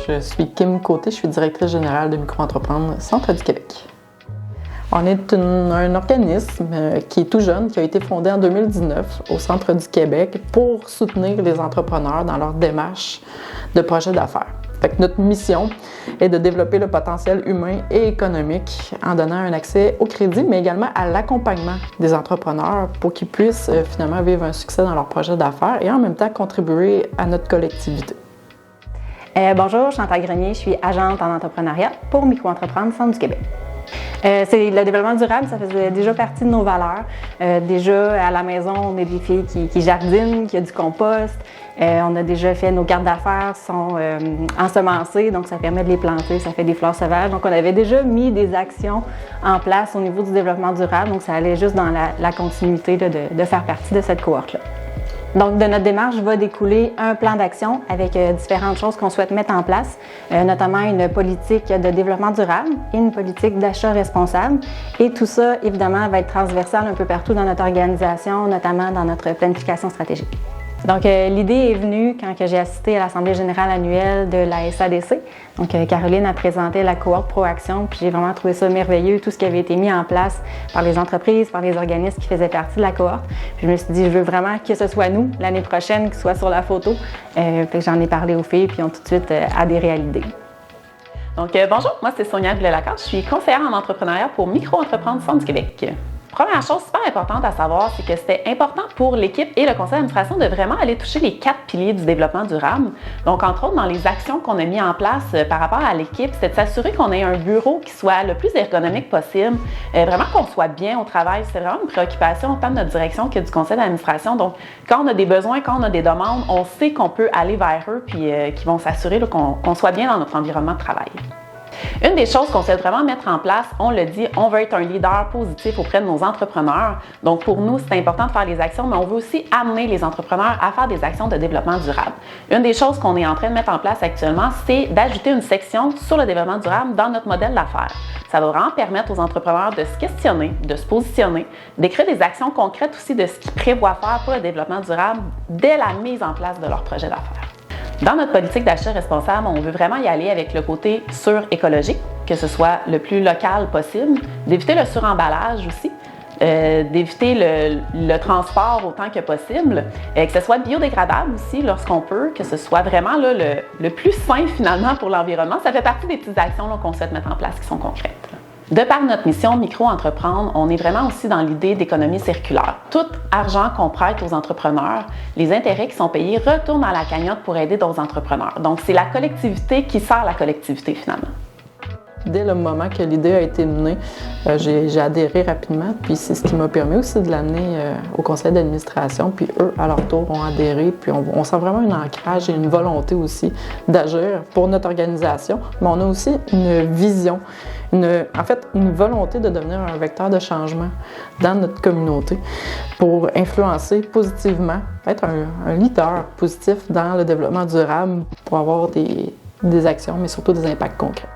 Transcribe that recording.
je suis Kim Côté, je suis directrice générale de Micro-entreprendre Centre du Québec. On est un organisme qui est tout jeune, qui a été fondé en 2019 au Centre du Québec pour soutenir les entrepreneurs dans leur démarche de projet d'affaires. Fait que notre mission est de développer le potentiel humain et économique en donnant un accès au crédit, mais également à l'accompagnement des entrepreneurs pour qu'ils puissent finalement vivre un succès dans leur projet d'affaires et en même temps contribuer à notre collectivité. Bonjour, Chantal Grenier, je suis agente en entrepreneuriat pour Micro-entreprendre Centre du Québec. C'est le développement durable, ça faisait déjà partie de nos valeurs. Déjà à la maison, on est des filles qui jardinent, qui a du compost. On a déjà fait nos cartes d'affaires sont ensemencées, donc ça permet de les planter, ça fait des fleurs sauvages. Donc on avait déjà mis des actions en place au niveau du développement durable, donc ça allait juste dans la continuité de faire partie de cette cohorte-là. Donc, de notre démarche va découler un plan d'action avec différentes choses qu'on souhaite mettre en place, notamment une politique de développement durable et une politique d'achat responsable. Et tout ça, évidemment, va être transversal un peu partout dans notre organisation, notamment dans notre planification stratégique. Donc, l'idée est venue quand j'ai assisté à l'Assemblée générale annuelle de la SADC. Donc, Caroline a présenté la cohorte Proaction, puis j'ai vraiment trouvé ça merveilleux, tout ce qui avait été mis en place par les entreprises, par les organismes qui faisaient partie de la cohorte. Puis je me suis dit, je veux vraiment que ce soit nous, l'année prochaine, qui soit sur la photo. Fait que j'en ai parlé aux filles, puis ils ont tout de suite adhéré à l'idée. Donc, bonjour, moi c'est Sonia Blais-Lacasse, je suis conseillère en entrepreneuriat pour Micro-entreprendre Centre du Québec. Première chose super importante à savoir, c'est que c'était important pour l'équipe et le conseil d'administration de vraiment aller toucher les 4 piliers du développement durable. Donc, entre autres, dans les actions qu'on a mis en place par rapport à l'équipe, c'est de s'assurer qu'on ait un bureau qui soit le plus ergonomique possible, vraiment qu'on soit bien au travail. C'est vraiment une préoccupation autant de notre direction que du conseil d'administration. Donc, quand on a des besoins, quand on a des demandes, on sait qu'on peut aller vers eux puis qu'ils vont s'assurer qu'on soit bien dans notre environnement de travail. Une des choses qu'on souhaite vraiment mettre en place, on le dit, on veut être un leader positif auprès de nos entrepreneurs. Donc pour nous, c'est important de faire des actions, mais on veut aussi amener les entrepreneurs à faire des actions de développement durable. Une des choses qu'on est en train de mettre en place actuellement, c'est d'ajouter une section sur le développement durable dans notre modèle d'affaires. Ça va vraiment permettre aux entrepreneurs de se questionner, de se positionner, d'écrire des actions concrètes aussi de ce qu'ils prévoient faire pour le développement durable dès la mise en place de leur projet d'affaires. Dans notre politique d'achat responsable, on veut vraiment y aller avec le côté sur-écologique, que ce soit le plus local possible, d'éviter le suremballage aussi, d'éviter le transport autant que possible, que ce soit biodégradable aussi lorsqu'on peut, que ce soit vraiment là, le plus sain finalement pour l'environnement. Ça fait partie des petites actions qu'on souhaite mettre en place qui sont concrètes. De par notre mission Micro-entreprendre, on est vraiment aussi dans l'idée d'économie circulaire. Tout argent qu'on prête aux entrepreneurs, les intérêts qui sont payés retournent dans la cagnotte pour aider d'autres entrepreneurs. Donc, c'est la collectivité qui sert la collectivité finalement. Dès le moment que l'idée a été menée, j'ai adhéré rapidement, puis c'est ce qui m'a permis aussi de l'amener au conseil d'administration, puis eux, à leur tour, ont adhéré, puis on sent vraiment un ancrage et une volonté aussi d'agir pour notre organisation, mais on a aussi une vision, en fait, une volonté de devenir un vecteur de changement dans notre communauté pour influencer positivement, être un leader positif dans le développement durable pour avoir des actions, mais surtout des impacts concrets.